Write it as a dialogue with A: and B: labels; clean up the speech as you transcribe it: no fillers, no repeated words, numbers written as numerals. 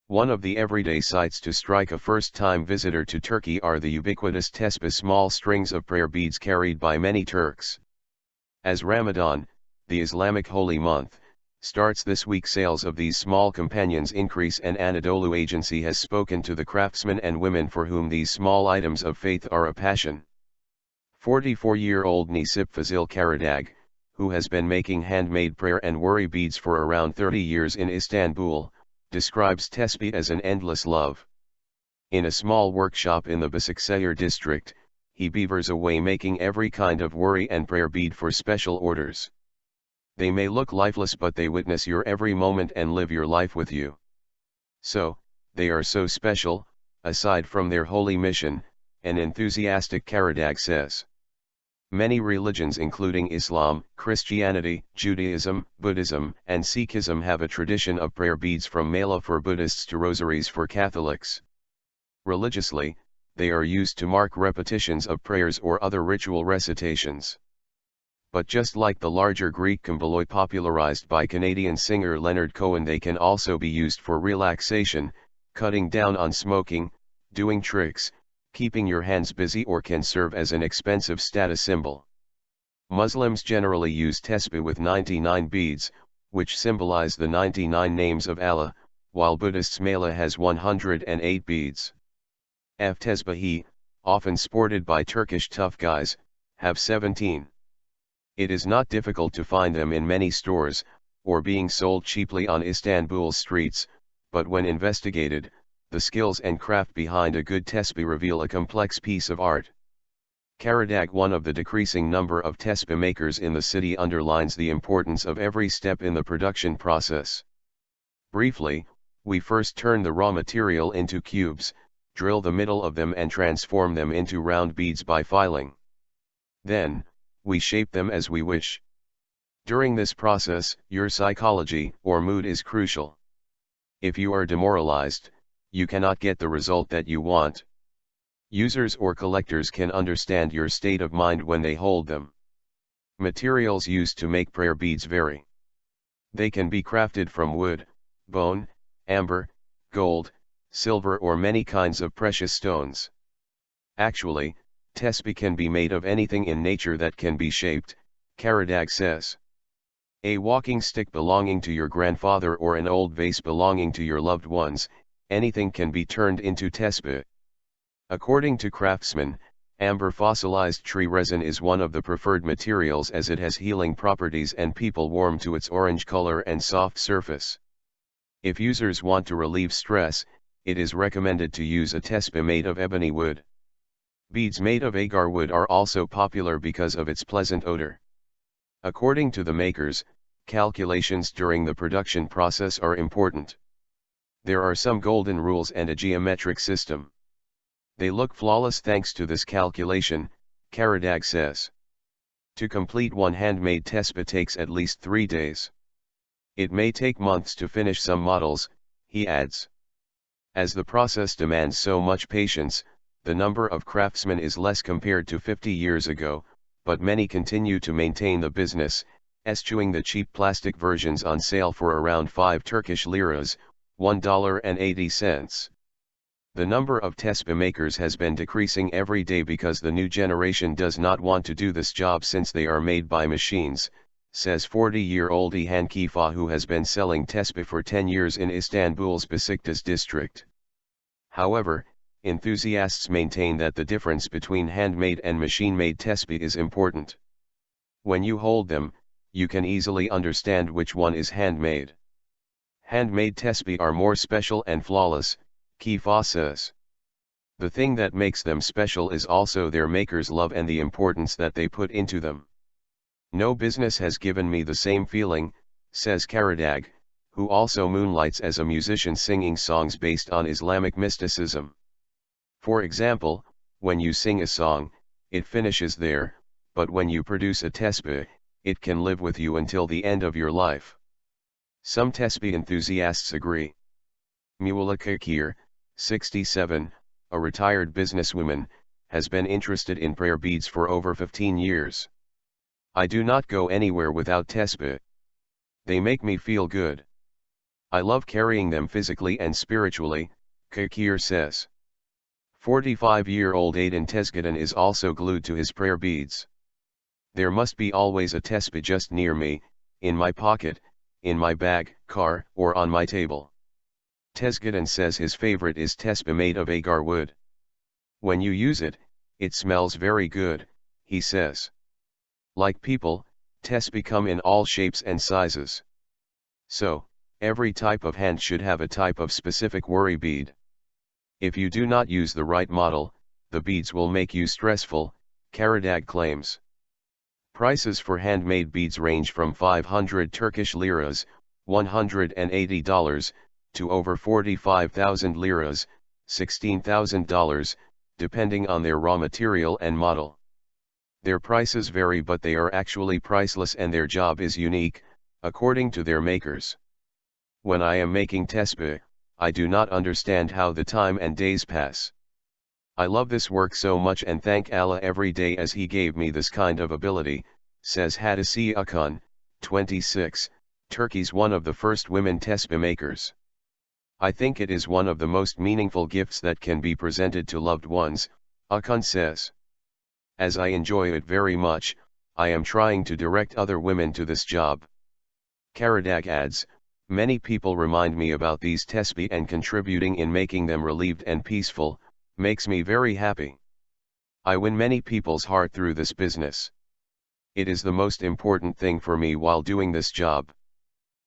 A: One of the everyday sights to strike a first-time visitor to Turkey are the ubiquitous tesbih, small strings of prayer beads carried by many Turks. As Ramadan, the Islamic holy month, starts this week, sales of these small companions increase, and Anadolu Agency has spoken to the craftsmen and women for whom these small items of faith are a passion. 44-year-old Necip Fazil Karadag, who has been making handmade prayer and worry beads for around 30 years in Istanbul, describes tesbih as an endless love. In a small workshop in the Basaksehir district, he beavers away making every kind of worry and prayer bead for special orders. They may look lifeless, but they witness your every moment and live your life with you. So, they are so special, aside from their holy mission, an enthusiastic Karadag says. Many religions including Islam, Christianity, Judaism, Buddhism, and Sikhism have a tradition of prayer beads, from mala for Buddhists to rosaries for Catholics. Religiously, they are used to mark repetitions of prayers or other ritual recitations. But just like the larger Greek kambaloi popularized by Canadian singer Leonard Cohen, they can also be used for relaxation, cutting down on smoking, doing tricks, keeping your hands busy, or can serve as an expensive status symbol. Muslims generally use tesbih with 99 beads, which symbolize the 99 names of Allah, while Buddhists' mala has 108 beads. Tesbih, often sported by Turkish tough guys, have 17. It is not difficult to find them in many stores, or being sold cheaply on Istanbul's streets, but when investigated, the skills and craft behind a good tesbih reveal a complex piece of art. Karadag, one of the decreasing number of tesbih makers in the city, underlines the importance of every step in the production process. Briefly, we first turn the raw material into cubes, drill the middle of them and transform them into round beads by filing. Then, we shape them as we wish. During this process, your psychology or mood is crucial. If you are demoralized, you cannot get the result that you want. Users or collectors can understand your state of mind when they hold them. Materials used to make prayer beads vary. They can be crafted from wood, bone, amber, gold, silver, or many kinds of precious stones. Actually, tesbih can be made of anything in nature that can be shaped, Karadag says. A walking stick belonging to your grandfather or an old vase belonging to your loved ones, anything can be turned into tesbih. According to craftsmen, amber fossilized tree resin is one of the preferred materials, as it has healing properties and people warm to its orange color and soft surface. If users want to relieve stress, it is recommended to use a tesbih made of ebony wood. Beads made of agar wood are also popular because of its pleasant odor. According to the makers, calculations during the production process are important. There are some golden rules and a geometric system. They look flawless thanks to this calculation, Karadag says. To complete one handmade tesbih takes at least 3 days. It may take months to finish some models, he adds. As the process demands so much patience, the number of craftsmen is less compared to 50 years ago, but many continue to maintain the business, eschewing the cheap plastic versions on sale for around 5 Turkish liras, $1.80. The number of tesbih makers has been decreasing every day because the new generation does not want to do this job since they are made by machines, says 40-year-old İlhan Kifa, who has been selling tesbih for 10 years in Istanbul's Besiktas district. However, enthusiasts maintain that the difference between handmade and machine-made tesbih is important. When you hold them, you can easily understand which one is handmade. Handmade tesbih are more special and flawless, Kifa says. The thing that makes them special is also their maker's love and the importance that they put into them. No business has given me the same feeling, says Karadag, who also moonlights as a musician singing songs based on Islamic mysticism. For example, when you sing a song, it finishes there, but when you produce a tesbih, it can live with you until the end of your life. Some tesbih enthusiasts agree. Mulika Kir, 67, a retired businesswoman, has been interested in prayer beads for over 15 years. I do not go anywhere without tesbih. They make me feel good. I love carrying them physically and spiritually, Kakir says. 45-year-old Aydin Tezgahtan is also glued to his prayer beads. There must be always a tesbih just near me, in my pocket, in my bag, car, or on my table. Tezgahtan says his favorite is tesbih made of agar wood. When you use it, it smells very good, he says. Like people, tesbih come in all shapes and sizes. So, every type of hand should have a type of specific worry bead. If you do not use the right model, the beads will make you stressful, Karadag claims. Prices for handmade beads range from 500 Turkish liras, $180, to over 45,000 liras, $16,000, depending on their raw material and model. Their prices vary, but they are actually priceless and their job is unique, according to their makers. When I am making tesbih, I do not understand how the time and days pass. I love this work so much and thank Allah every day as He gave me this kind of ability, says Hadise Akan, 26, Turkey's one of the first women tesbih makers. I think it is one of the most meaningful gifts that can be presented to loved ones, Akan says. As I enjoy it very much, I am trying to direct other women to this job. Karadag adds, many people remind me about these tesbih and contributing in making them relieved and peaceful, makes me very happy. I win many people's heart through this business. It is the most important thing for me while doing this job.